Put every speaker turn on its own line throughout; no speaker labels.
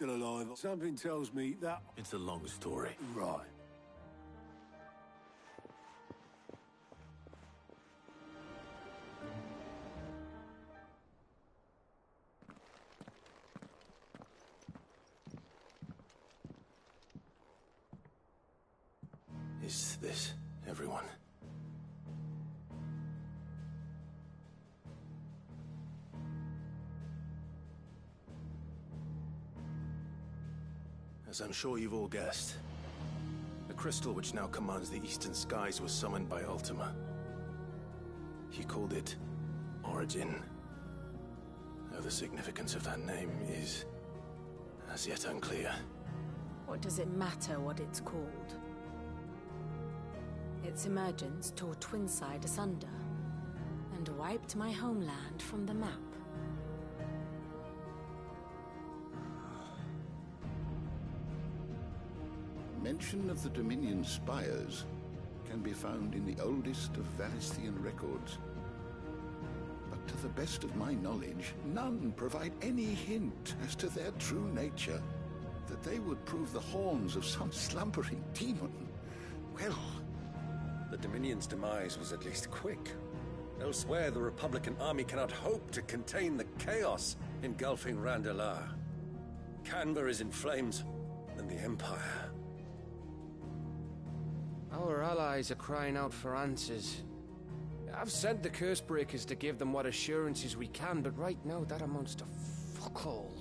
still alive. Something tells me that...
It's a long story.
Right.
Is this everyone? As I'm sure you've all guessed, the crystal which now commands the eastern skies was summoned by Ultima. He called it Origin. Though the significance of that name is as yet unclear.
What does it matter what it's called? Its emergence tore Twinside asunder and wiped my homeland from the map.
Mention of the Dominion spires can be found in the oldest of Valisthian records. But to the best of my knowledge, none provide any hint as to their true nature. That they would prove the horns of some slumbering demon. Well...
The Dominion's demise was at least quick. Elsewhere, the Republican army cannot hope to contain the chaos engulfing Randalar. Canberra is in flames, and the Empire...
Our allies are crying out for answers. I've sent the Cursebreakers to give them what assurances we can, but right now that amounts to fuck all.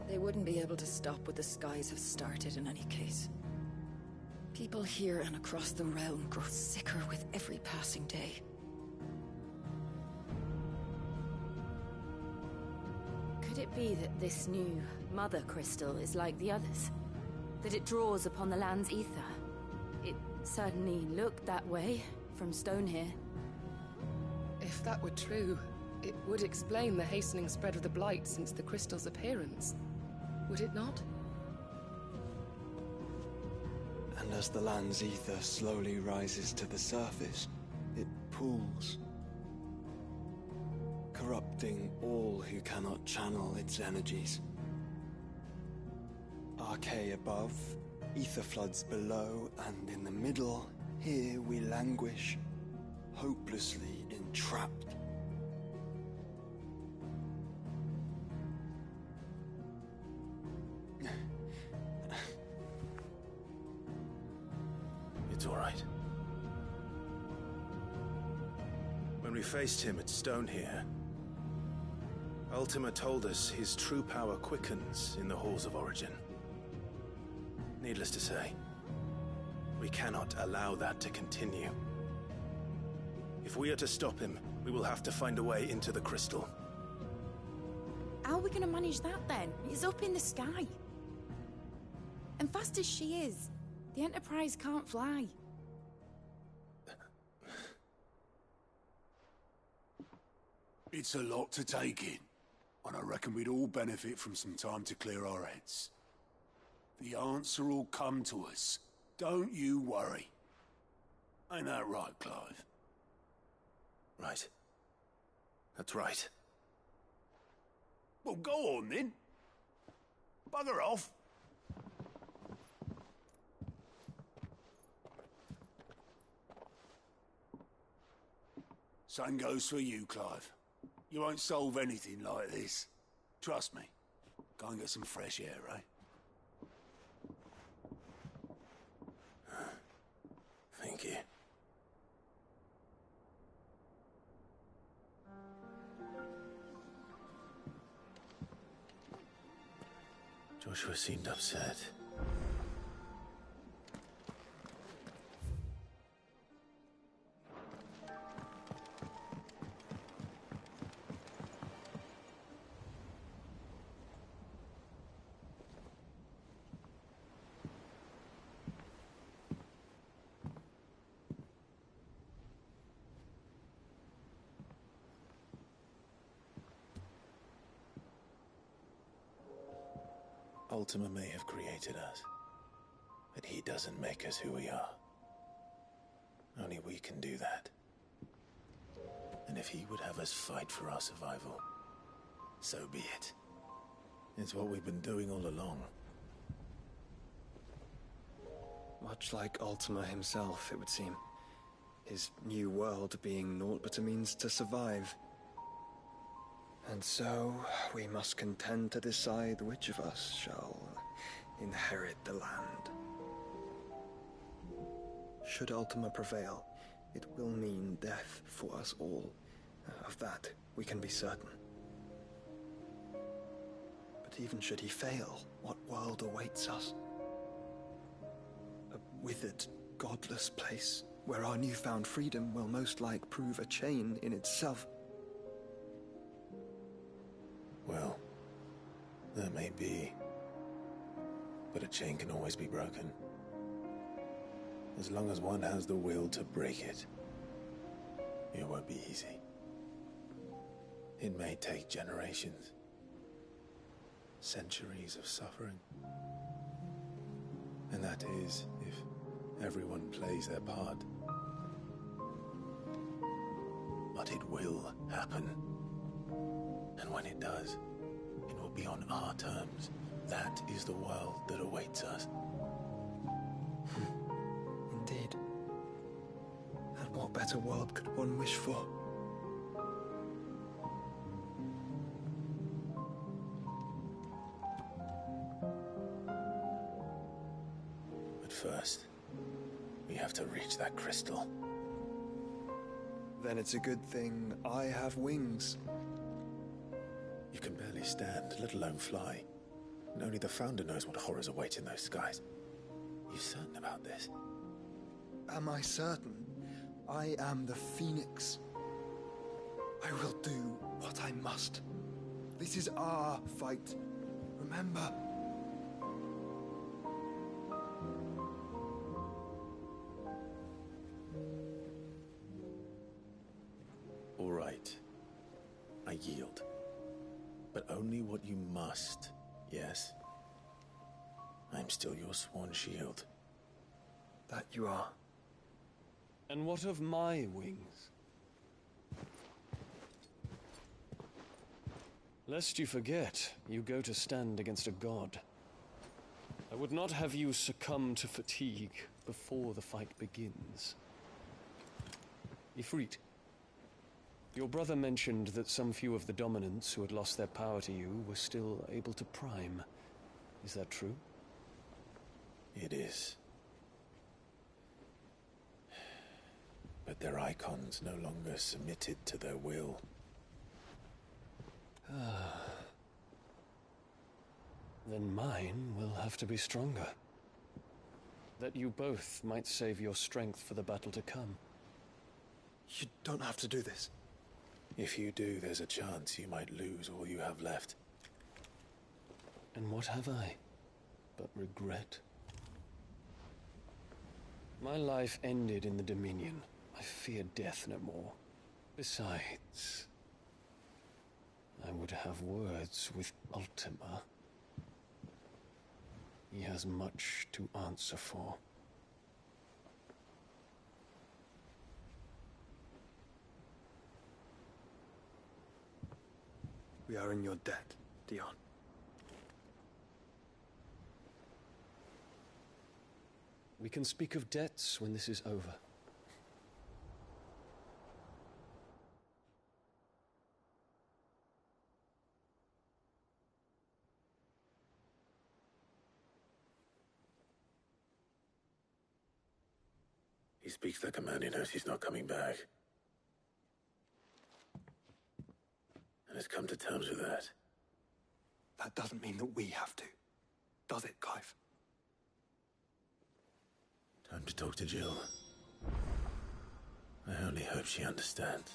They wouldn't be able to stop what the skies have started in any case. People here and across the realm grow sicker with every passing day.
Could it be that this new Mother Crystal is like the others? That it draws upon the land's ether? It certainly looked that way from stone here.
If that were true, it would explain the hastening spread of the Blight since the crystal's appearance. Would it not?
And as the land's ether slowly rises to the surface, it pools, corrupting all who cannot channel its energies. Archay above, ether floods below, and in the middle, here we languish, hopelessly entrapped.
It's all right. When we faced him at Stone here, Ultima told us his true power quickens in the halls of Origin. Needless to say, we cannot allow that to continue. If we are to stop him, we will have to find a way into the crystal.
How are we gonna manage that then? It's up in the sky. And fast as she is, the Enterprise can't fly.
It's a lot to take in, and I reckon we'd all benefit from some time to clear our heads. The answer will come to us. Don't you worry. Ain't that right, Clive?
Right. That's right.
Well, go on then. Bugger off. Same goes for you, Clive. You won't solve anything like this. Trust me. Go and get some fresh air, eh?
Thank you. Joshua seemed upset. Ultima may have created us, but he doesn't make us who we are. Only we can do that. And if he would have us fight for our survival, so be it. It's what we've been doing all along.
Much like Ultima himself, it would seem. His new world being naught but a means to survive. And so, we must contend to decide which of us shall inherit the land. Should Ultima prevail, it will mean death for us all. Of that, we can be certain. But even should he fail, what world awaits us? A withered, godless place, where our newfound freedom will most like prove a chain in itself.
Well, that may be. But a chain can always be broken. As long as one has the will to break it. It won't be easy. It may take generations. Centuries of suffering. And that is if everyone plays their part. But it will happen. And when it does, it will be on our terms. That is the world that awaits us.
Indeed. And what better world could one wish for?
But first, we have to reach that crystal.
Then it's a good thing I have wings.
You can barely stand, let alone fly. And only the Founder knows what horrors await in those skies. You certain about this?
Am I certain? I am the Phoenix. I will do what I must. This is our fight. Remember?
All right. I yield. But only what you must, yes? I'm still your sworn shield.
That you are.
And what of my wings? Lest you forget, you go to stand against a god. I would not have you succumb to fatigue before the fight begins. Ifrit, your brother mentioned that some few of the dominants who had lost their power to you were still able to prime. Is that true?
It is. But their icons no longer submitted to their will.
Then mine will have to be stronger. That you both might save your strength for the battle to come.
You don't have to do this.
If you do, there's a chance you might lose all you have left.
And what have I but regret? My life ended in the Dominion. I fear death no more. Besides, I would have words with Ultima. He has much to answer for.
We are in your debt, Dion.
We can speak of debts when this is over.
He speaks like a man who knows he's not coming back. And has come to terms with that.
That doesn't mean that we have to, does it, Clive?
Time to talk to Jill. I only hope she understands.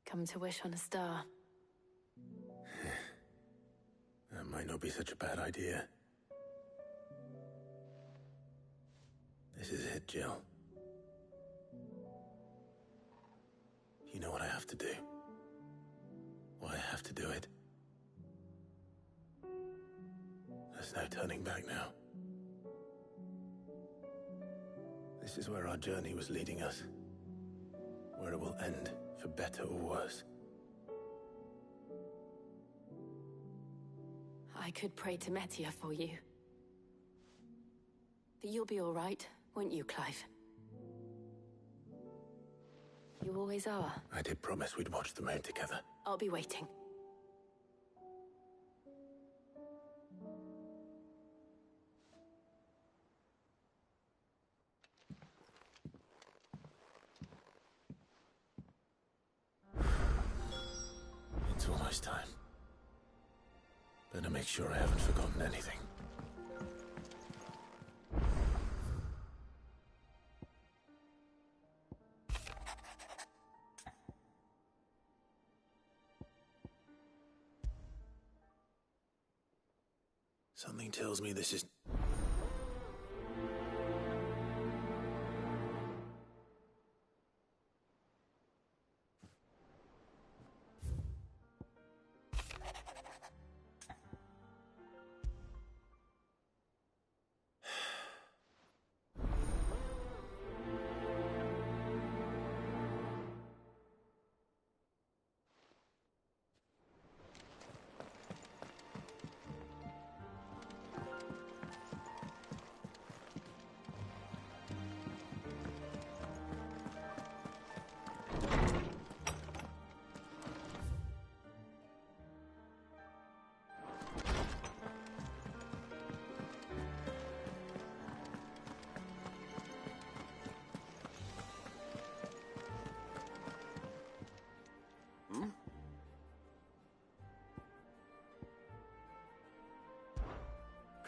Come to wish on a star.
might not be such a bad idea. This is it, Jill. You know what I have to do. Why I have to do it. There's no turning back now. This is where our journey was leading us. Where it will end, for better or worse.
I could pray to Metia for you. But you'll be all right, won't you, Clive? You always are.
I did promise we'd watch the moon together.
I'll be waiting.
It's almost time. Better make sure I haven't forgotten anything. Something tells me this is...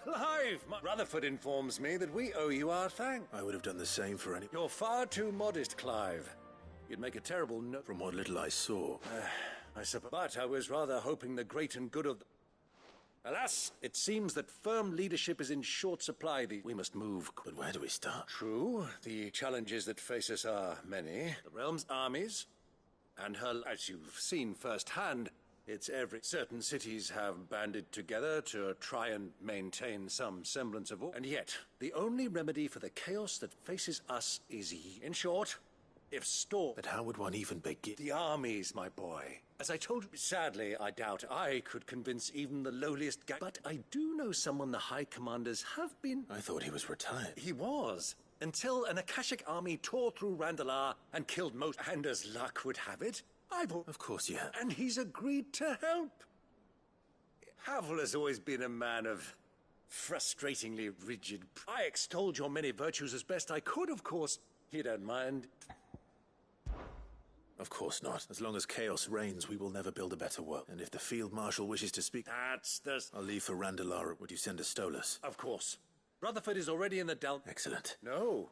Clive! Rutherford informs me that we owe you our thanks.
I would have done the same for any...
You're far too modest, Clive. You'd make a terrible no...
From what little I saw.
I suppose. But I was rather hoping the great and good of... Alas, it seems that firm leadership is in short supply. We must move.
But where do we start?
True. The challenges that face us are many. The realm's armies, and her... As you've seen firsthand, it's every... Certain cities have banded together to try and maintain some semblance of order. And yet, the only remedy for the chaos that faces us is... In short, if Storm...
But how would one even begin?
The armies, my boy. As I told you, sadly, I doubt I could convince even the lowliest guy. But I do know someone the High Commanders have been...
I thought he was retired.
He was. Until an Akashic army tore through Randalar and killed most... And as luck would have it,
Of course you have.
and he's agreed to help. Havel has always been a man of frustratingly rigid... I extolled your many virtues as best I could, of course. You don't mind.
Of course not. As long as chaos reigns, we will never build a better world. And if the Field Marshal wishes to speak...
That's the...
I'll leave for Randalar. Would you send a Stolas?
Of course. Rutherford is already in the
Excellent.
No.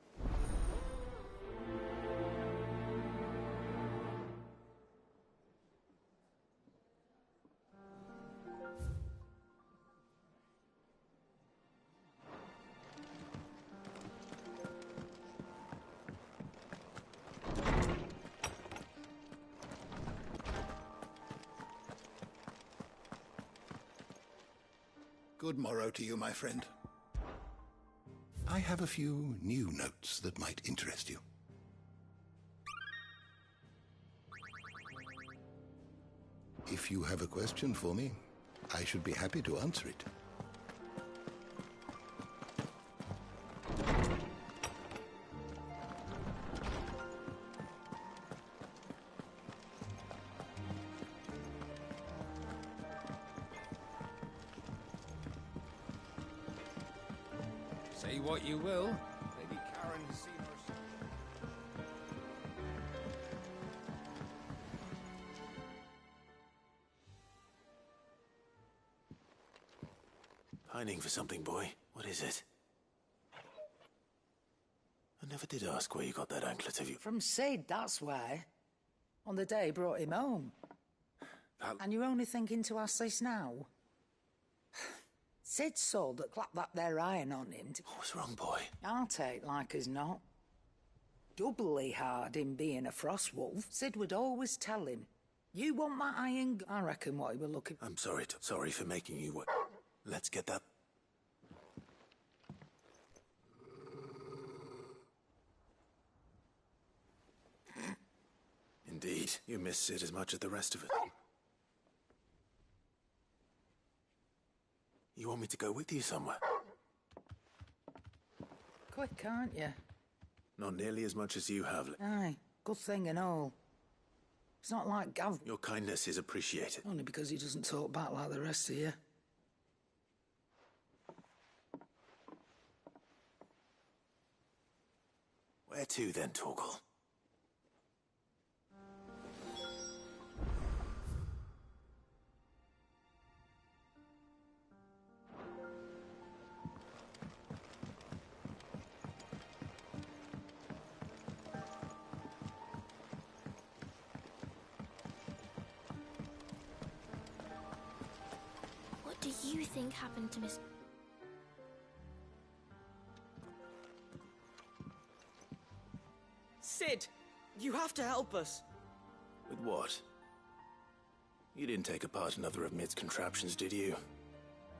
Good morrow to you, my friend. I have a few new notes that might interest you. If you have a question for me, I should be happy to answer it.
Say what you will, Lady Karen has seen her...
Pining for something, boy. What is it? I never did ask where you got that anklet of you.
From Sid, that's why. On the day he brought him home. And you're only thinking to ask this now? Sid saw that clapped that there iron on him.
What's wrong, boy?
I'll take like as not. Doubly hard in being a frost wolf. Sid would always tell him, "You want my iron?" I reckon what he were looking.
I'm sorry, sorry for making you wait. Let's get that. Indeed, you miss Sid as much as the rest of us. You want me to go with you somewhere?
Quick, can't you?
Not nearly as much as you have.
Aye, good thing and all. It's not like Gav.
Your kindness is appreciated.
Only because he doesn't talk back like the rest of you.
Where to then, Torgal?
What do you think happened to Miss...
Sid, you have to help us.
With what? You didn't take apart another of Mid's contraptions, did you?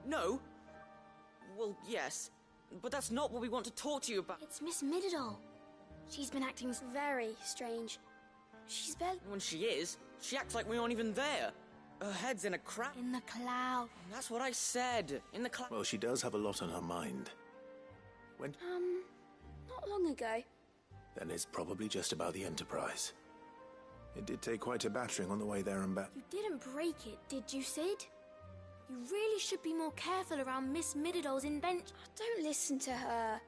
No. Well, yes. But that's not what we want to talk to you about.
It's Miss Mididol. She's been acting very strange. She's barely...
When she is, she acts like we aren't even there. Her head's in a crack.
In the cloud.
That's what I said. In the cloud.
Well, she does have a lot on her mind. When...
Not long ago.
Then it's probably just about the Enterprise. It did take quite a battering on the way there and back.
You didn't break it, did you, Sid? You really should be more careful around Miss Mididol's invention. Don't listen to her.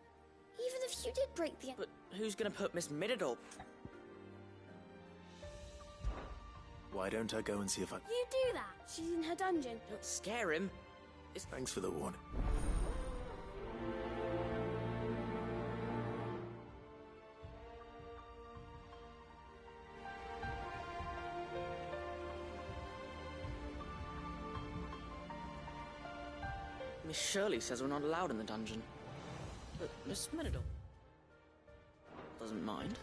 Even if you did break the...
But who's gonna put Miss Mididol?
Why don't I go and see if I...
You do that. She's in her dungeon.
Don't scare him.
Thanks for the warning.
Miss Shirley says we're not allowed in the dungeon. But Miss Mididol doesn't mind.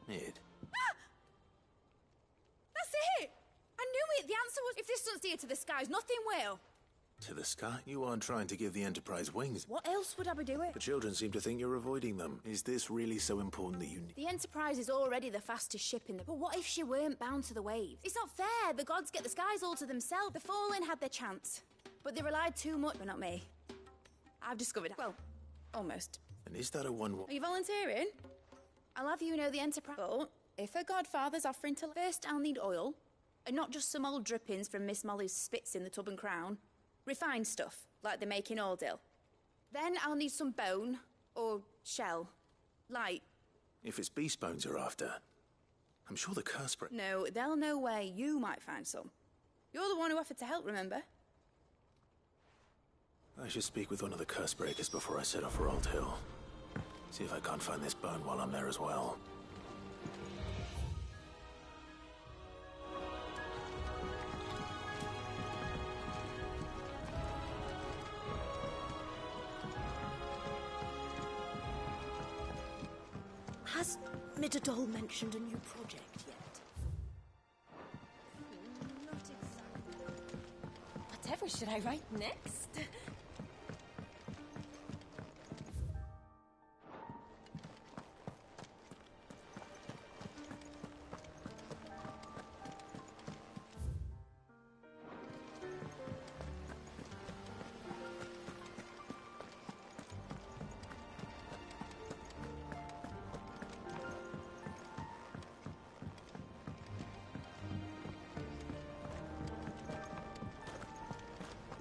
Mid.
The answer was, if this doesn't steer to the skies, nothing will.
To the sky? You aren't trying to give the Enterprise wings.
What else would I be doing?
The children seem to think you're avoiding them. Is this really so important that you need...
The Enterprise is already the fastest ship in the... But what if she weren't bound to the waves? It's not fair. The gods get the skies all to themselves. The Fallen had their chance. But they relied too much, but not me. I've discovered... Well, almost.
And is that a one...
Are you volunteering? I'll have you know the Enterprise... But if her godfather's offering to... First, I'll need oil. And not just some old drippings from Miss Molly's spits in the tub and crown. Refined stuff, like they make in Ordil. Then I'll need some bone, or shell. Light.
If it's beast bones you're after, I'm sure the curse break...
No, they'll know where you might find some. You're the one who offered to help, remember?
I should speak with one of the curse breakers before I set off for Old Hill. See if I can't find this bone while I'm there as well.
Has Mididol mentioned a new project yet?
Not exactly. Whatever should I write next?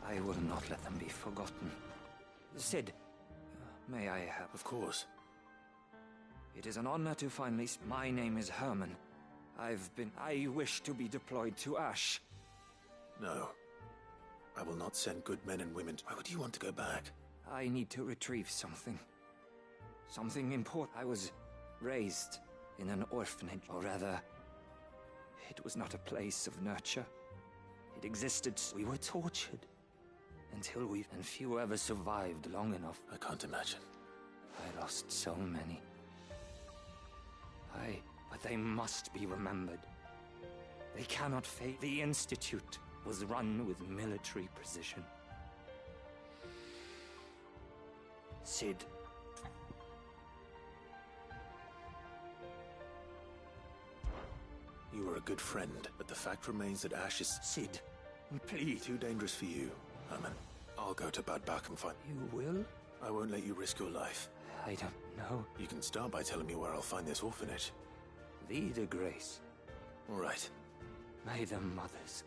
I will not let them be forgotten. Sid, may I have...
Of course.
It is an honor to finally... My name is Herman. I wish to be deployed to Ash.
No. I will not send good men and women. Why would you want to go back?
I need to retrieve something. Something important. I was raised in an orphanage, or rather, it was not a place of nurture. It existed. We were tortured. Until and few ever survived long enough.
I can't imagine.
I lost so many. But they must be remembered. They cannot fade. The Institute was run with military precision. Sid.
You were a good friend, but the fact remains that Ash is...
Sid, please.
Too dangerous for you, Herman. I'll go to Bad Bach and find...
You will?
I won't let you risk your life.
I don't know.
You can start by telling me where I'll find this orphanage.
Vida Grace.
All right.
May the mothers...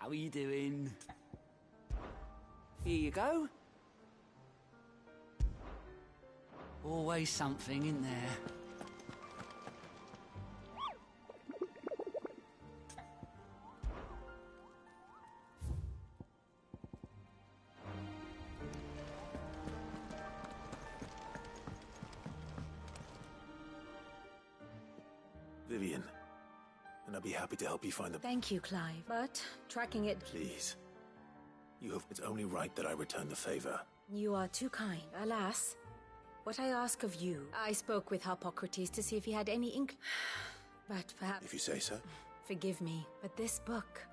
How are you doing? Here you go. Always something in there.
Vivian. And I'll be happy to help you find the...
Thank you, Clive. But tracking it...
Please. You have... It's only right that I return the favor.
You are too kind. Alas, what I ask of you... I spoke with Harpocrates to see if he had any but perhaps...
If you say so.
Forgive me, but this book...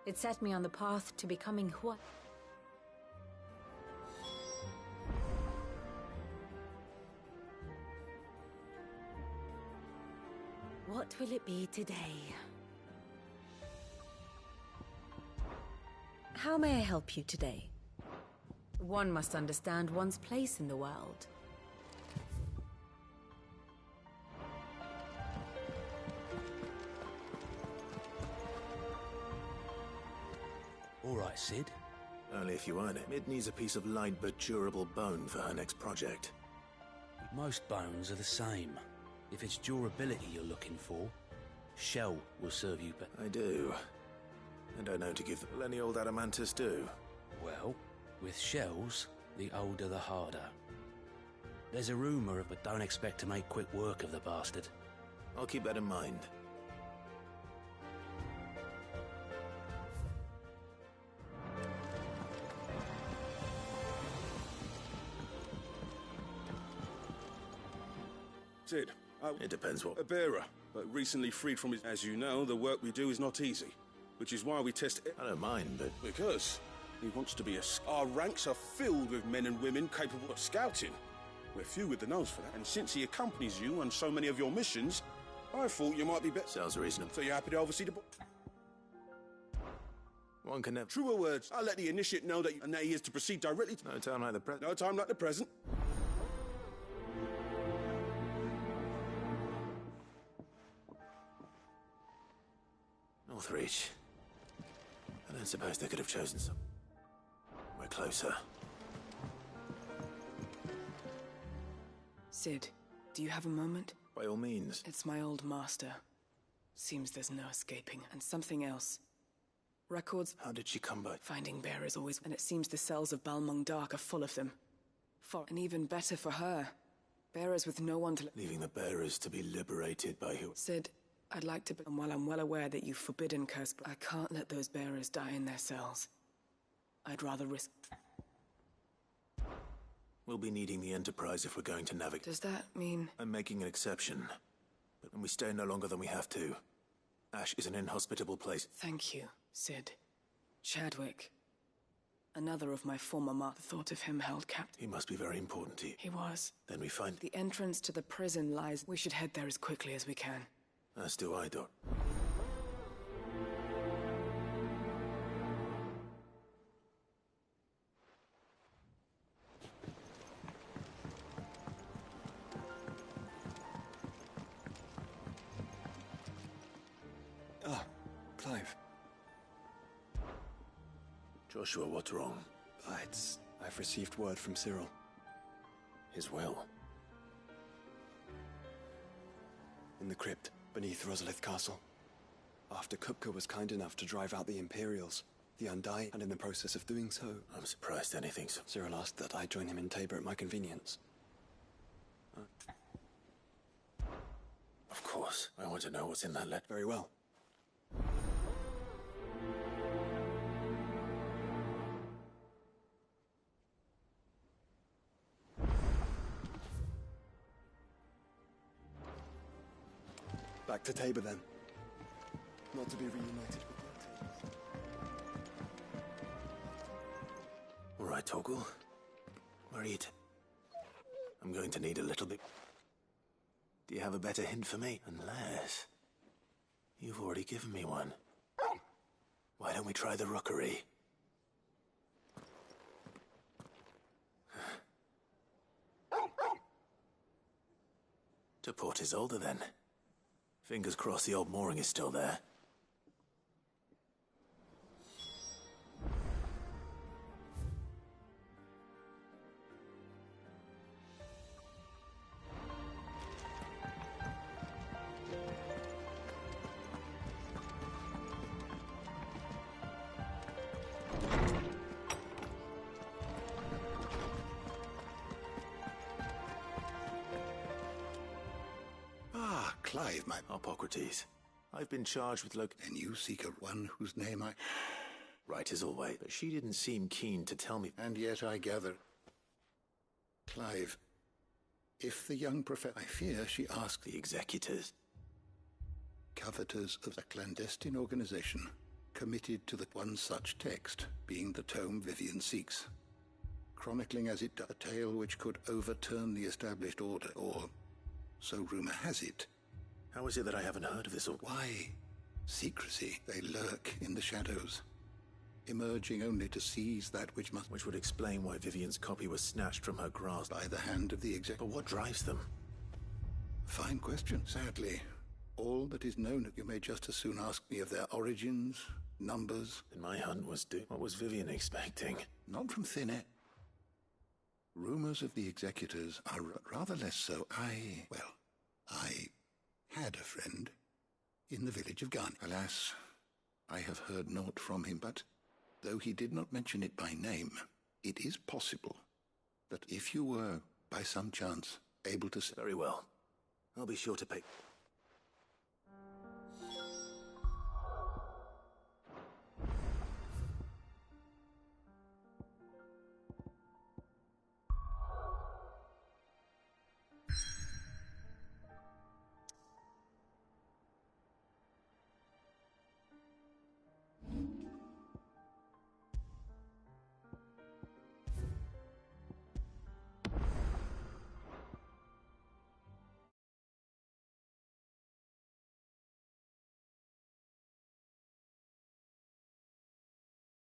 It set me on the path to becoming what... What will it be today? How may I help you today? One must understand one's place in the world.
All right, Sid.
Only if you earn it. Mid needs a piece of light but durable bone for her next project.
Most bones are the same. If it's durability you're looking for, shell will serve you better.
I do. And I know to give the any old adamantus do.
Well, with shells, the older the harder. There's a rumor of, but don't expect to make quick work of the bastard.
I'll keep that in mind.
Sid,
it depends what...
A bearer, but recently freed from his... As you know, the work we do is not easy. Which is why we test...
I don't mind, but...
Because he wants to be a... Our ranks are filled with men and women capable of scouting. We're few with the nose for that. And since he accompanies you on so many of your missions, I thought you might be better.
Sounds reasonable.
So you're happy to oversee the...
One can never...
Truer words. I'll let the initiate know that... And that he is to proceed directly to...
No time like the present.
No time like the present.
Northreach. I don't suppose they could have chosen some... We're closer.
Sid, do you have a moment?
By all means.
It's my old master. Seems there's no escaping. And something else. Records...
How did she come by?
Finding bearers always... And it seems the cells of Balmung Dark are full of them. And even better for her. Bearers with no one to...
Leaving the bearers to be liberated by who?
Sid, I'd like to... And while I'm well aware that you've forbidden curse... I can't let those bearers die in their cells. I'd rather risk...
We'll be needing the Enterprise if we're going to navigate.
Does that mean...
I'm making an exception. But when we stay no longer than we have to, Ash is an inhospitable place.
Thank you, Sid. Chadwick. Another of my former the thought of him held captive.
He must be very important to you.
He was.
Then we find...
The entrance to the prison lies... We should head there as quickly as we can.
As do I, Dot.
Ah, Clive.
Joshua, what's wrong?
I've received word from Cyril.
His will?
In the crypt, beneath Rosalith Castle. After Kupka was kind enough to drive out the Imperials, the Undying, and in the process of doing so...
I'm surprised anything so...
Cyril asked that I join him in Tabor at my convenience.
Of course. I want to know what's in that letter.
Very well. Back to Tabor, then. Not to be reunited with my teams.
All right, Torgal. Where are you I'm going to need a little bit... Do you have a better hint for me? Unless... You've already given me one. Why don't we try the rookery? To Port Isolde, then. Fingers crossed the old mooring is still there.
Clive, my...
Hippocrates. I've been charged with
And you seek a one whose name I...
Right as always, but she didn't seem keen to tell me.
And yet I gather... Clive, if the young professor... I fear she asked...
The Executors.
Coveters of a clandestine organization committed to the one such text, being the tome Vivian seeks, chronicling as it does a tale which could overturn the established order, or so rumor has it.
How is it that I haven't heard of this?
Why? Secrecy. They lurk in the shadows, emerging only to seize that which must...
Which would explain why Vivian's copy was snatched from her grasp.
By the hand of the exec...
But what drives them?
Fine question. Sadly, all that is known... You may just as soon ask me of their origins, numbers...
Then my hunt was due. What was Vivian expecting?
Not from thin air. Rumors of the Executors are rather less so. I had a friend in the village of Garn. Alas, I have heard naught from him, but though he did not mention it by name, it is possible that if you were, by some chance, able to...
Very well. I'll be sure to pay...